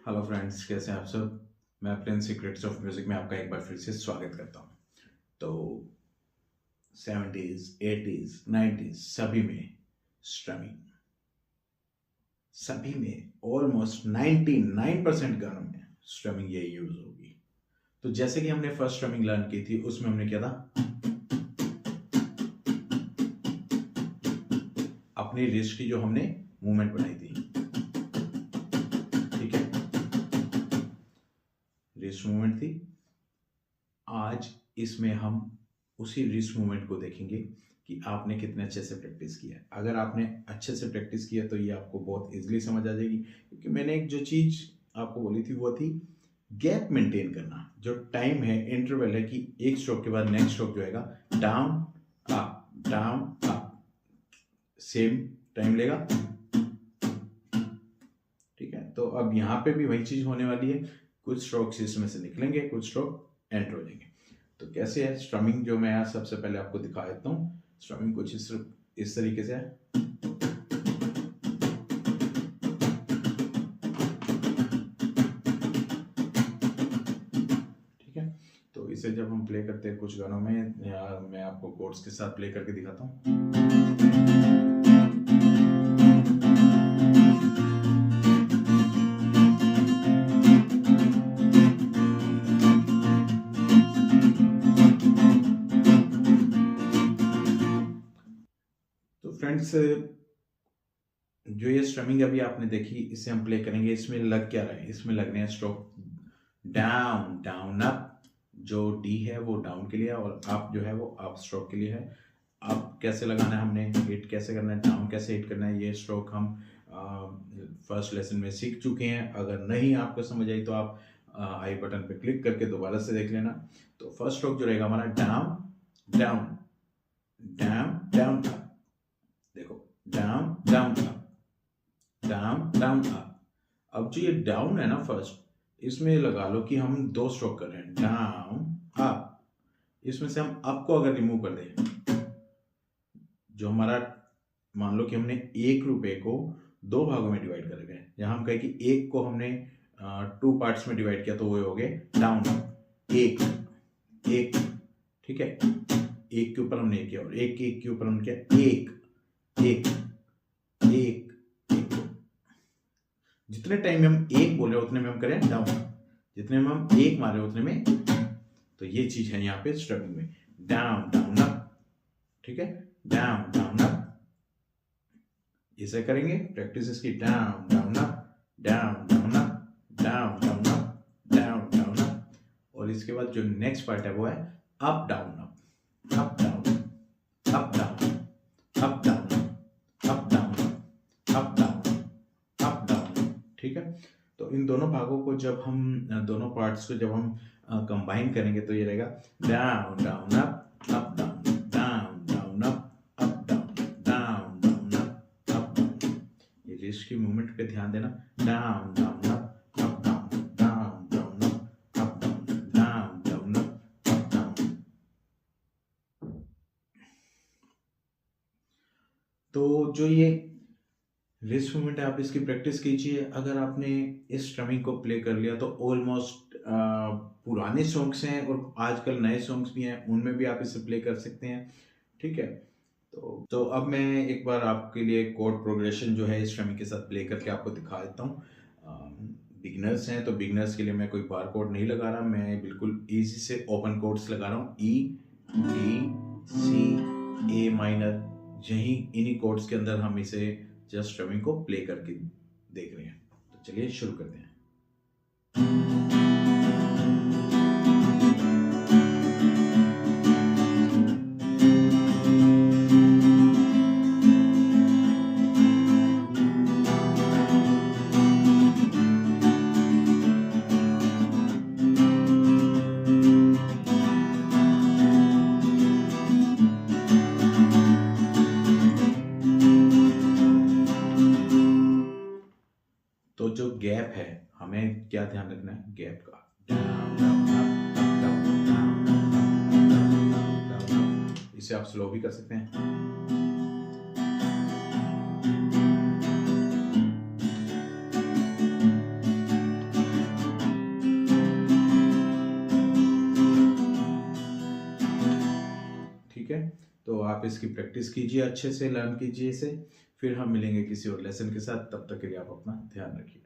Hello friends, कैसे हैं आप सब। मैं प्रिंस सीक्रेट्स ऑफ म्यूजिक में आपका एक बार फिर से स्वागत करता हूं। तो 70s 80s 90s सभी में स्ट्रमिंग, सभी में ऑलमोस्ट 99% गानों में स्ट्रमिंग यही यूज होगी। तो जैसे कि हमने फर्स्ट स्ट्रमिंग लर्न की थी, उसमें हमने किया था अपनी रिस्ट की जो हमने मूवमेंट बनाई थी, ठीक है, रिस्ट मूवमेंट थी। आज इसमें हम उसी रिस्ट मूवमेंट को देखेंगे कि आपने कितने अच्छे से प्रैक्टिस किया है। अगर आपने अच्छे से प्रैक्टिस किया तो ये आपको बहुत इजीली समझ आ जाएगी, क्योंकि मैंने एक जो चीज़ आपको बोली थी वो थी गैप मेंटेन करना। जो टाइम है, इंटरवल है कि एक स्ट्रोक के बाद नेक्स्ट स्ट्रोक जो आएगा डाउन अप, सेम टाइम लेगा, ठीक है। तो अब यहाँ पे भी वही चीज़ होने वाली है, कुछ स्ट्रोक्स इसमें से निकलेंगे, कुछ स्ट्रोक एंटर हो जाएंगे। तो कैसे है स्ट्रमिंग, जो मैं आज सबसे पहले आपको दिखा देता हूँ। स्ट्रमिंग कुछ इस तरीके से है, ठीक है। तो इसे जब हम प्ले करते हैं कुछ गानों में, या मैं आपको कोर्ड्स के साथ प्ले करके दिखाता हूँ। तो फ्रेंड्स, जो ये स्ट्रमिंग अभी आपने देखी, इसे हम प्ले करेंगे। इसमें लग क्या रहा है, इसमें लग रहे हैं स्ट्रोक डाउन डाउन अप। जो डी है वो डाउन के लिए है, और अप जो है वो अप स्ट्रोक के लिए है। अप कैसे लगाना है, हमने हिट कैसे करना है, डाउन कैसे हिट करना है, ये स्ट्रोक हम फर्स्ट लेसन में सीख चुके हैं। अगर नहीं आपको समझ आई तो आप आई बटन पे क्लिक करके दोबारा से देख लेना। तो फर्स्ट स्ट्रोक जो रहेगा हमारा down down down down up. देखो, down down up, down down up. अब जो ये डाउन है ना फर्स्ट, इसमें लगा लो कि हम दो स्ट्रोक कर रहे हैं, डाउन अप। इसमें से हम अप को अगर रिमूव कर दें, जो हमारा, मान लो कि हमने 1 रुपए को 2 भागों में डिवाइड कर गए। जहां हम कहें कि एक को हमने 2 पार्ट्स में डिवाइड किया, तो वो हो गए डाउन अप, एक एक, ठीक है। एक के ऊपर हमने एक किया, और एक के ऊपर हमने किया, एक एक एक एक। जितने टाइम में हम एक बोले उतने में हम करें डाउन, जितने में हम एक मारे उतने में। तो ये चीज है यहाँ पे स्ट्रमिंग में, डाउन डाउन अप, ठीक है, डाउन डाउन अप। इसे करेंगे प्रैक्टिस इसकी, down down up, down down up, down down up, down down up. और इसके बाद जो नेक्स्ट पार्ट है वो है up down up, up down, up down, up down, up down, up down, up down, ठीक है। तो इन दोनों भागों को जब हम, दोनों पार्ट्स को जब हम कंबाइन करेंगे, तो ये रहेगा down down up, up down, down down up, up down, down down up, up down. ये रिस्ट की मूवमेंट पे ध्यान देना, down down up, up down, down down up, up down, down down up, up down. तो जो ये wrist movement है, आप इसकी प्रैक्टिस कीजिए। अगर आपने इस स्ट्रमिंग को प्ले कर लिया तो ऑलमोस्ट पुराने सॉन्ग्स हैं और आजकल नए सॉन्ग्स भी हैं, उनमें भी आप इसे प्ले कर सकते हैं, ठीक है। तो अब मैं एक बार आपके लिए कोड प्रोग्रेशन जो है इस स्ट्रमिंग के साथ प्ले करके आपको दिखा देता हूँ। बिगनर्स हैं तो बिगनर्स के लिए मैं कोई बार कोड नहीं लगा रहा, मैं बिल्कुल ईजी से ओपन कोड्स लगा रहा हूँ। ई डी सी ए माइनर, यही इन्हीं कोड्स के अंदर हम इसे जस्ट स्ट्रमिंग को प्ले करके देख रहे हैं। तो चलिए शुरू करते हैं। तो जो गैप है, हमें क्या ध्यान रखना है, गैप का, down down up up down, down down down down down. इसे आप स्लो भी कर सकते हैं। ठीक है, तो आप इसकी प्रैक्टिस कीजिए, अच्छे से लर्न कीजिए इसे। फिर हम मिलेंगे किसी और लेसन के साथ, तब तक के लिए आप अपना ध्यान रखिए।